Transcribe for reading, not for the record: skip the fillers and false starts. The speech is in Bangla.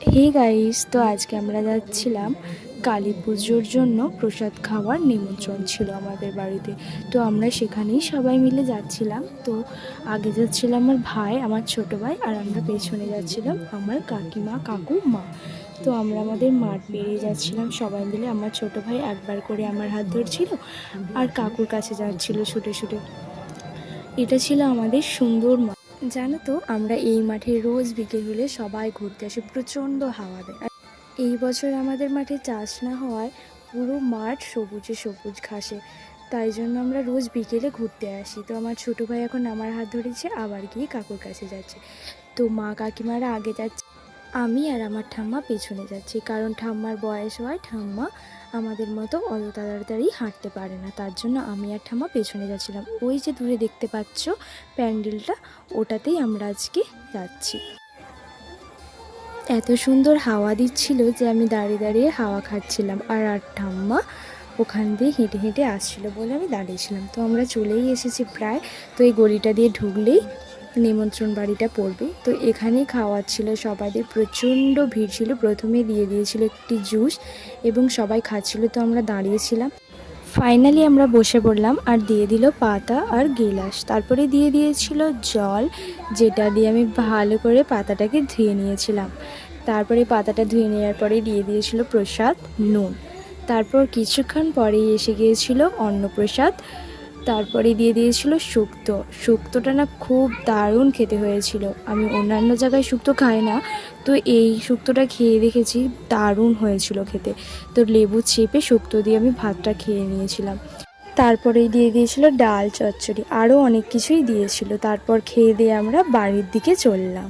হে গাইস, তো আজকে আমরা যাচ্ছিলাম কালী পুজোর জন্য প্রসাদ খাওয়ার নিমন্ত্রণ ছিল আমাদের বাড়িতে। তো আমরা সেখানেই সবাই মিলে যাচ্ছিলাম। তো আগে যাচ্ছিলাম আমার ভাই, আমার ছোট ভাই, আর আমরা পেছনে যাচ্ছিলাম আমার কাকিমা, কাকু, মা। তো আমরা আমাদের মাঠ পেরিয়ে যাচ্ছিলাম সবাই মিলে। আমার ছোট ভাই একবার করে আমার হাত ধরছিল আর কাকুর কাছে যাচ্ছিল ছুটে ছুটে। এটা ছিল আমাদের সুন্দর মাঠ। জানো তো, আমরা এই মাঠে রোজ বিকেল হলে সবাই ঘুরতে আসি, প্রচণ্ড হাওয়া দেয়। আর এই বছর আমাদের মাঠে চাষ না হওয়ায় পুরো মাঠ সবুজে সবুজ ঘাসে, তাই জন্য আমরা রোজ বিকেলে ঘুরতে আসি। তো আমার ছোটো ভাই এখন আমার হাত ধরেছে, আবার গিয়ে কাকুর কাছে যাচ্ছে। তো মা কাকিমারা আগে যাচ্ছে, আমি আর আমার ঠাম্মা পেছনে যাচ্ছি, কারণ ঠাম্মার বয়স হয়, ঠাম্মা আমাদের মতো অত তাড়াতাড়ি হাঁটতে পারে না, তার জন্য আমি আর ঠাম্মা পেছনে যাচ্ছিলাম। ওই যে দূরে দেখতে পাচ্ছ প্যান্ডেলটা, ওটাতেই আমরা আজকে যাচ্ছি। এত সুন্দর হাওয়া দিচ্ছিল যে আমি দাঁড়িয়ে দাঁড়িয়ে হাওয়া খাচ্ছিলাম, আর ঠাম্মা ওখান দিয়ে হেঁটে হেঁটে আসছিল বলে আমি দাঁড়িয়েছিলাম। তো আমরা চলেই এসেছি প্রায়। তো এই গলিটা দিয়ে ঢুকলেই নিমন্ত্রণ বাড়িটা পড়বে। তো এখানেই খাওয়াচ্ছিল সবাইদের, প্রচণ্ড ভিড় ছিল। প্রথমে দিয়ে দিয়েছিল একটি জুস এবং সবাই খাচ্ছিল, তো আমরা দাঁড়িয়েছিলাম। ফাইনালি আমরা বসে পড়লাম আর দিয়ে দিল পাতা আর গিলাস, তারপরে দিয়ে দিয়েছিল জল, যেটা দিয়ে আমি ভালো করে পাতাটাকে ধুয়ে নিয়েছিলাম। তারপরে পাতাটা ধুয়ে নেওয়ার পরে দিয়ে দিয়েছিল প্রসাদ, নুন। তারপর কিছুক্ষণ পরেই এসে গিয়েছিল অন্নপ্রসাদ। তারপরে দিয়ে দিয়েছিল শুক্তো। শুক্তোটা না খুব দারুণ খেতে হয়েছিল। আমি অন্যান্য জায়গায় শুক্তো খাই না, তো এই শুক্তোটা খেয়ে দেখেছি, দারুণ হয়েছিল খেতে। তো লেবু চেপে শুক্তো দিয়ে আমি ভাতটা খেয়ে নিয়েছিলাম। তারপরেই দিয়ে দিয়েছিল ডাল চচ্চড়ি, আরও অনেক কিছুই দিয়েছিল। তারপর খেয়ে দিয়ে আমরা বাড়ির দিকে চললাম।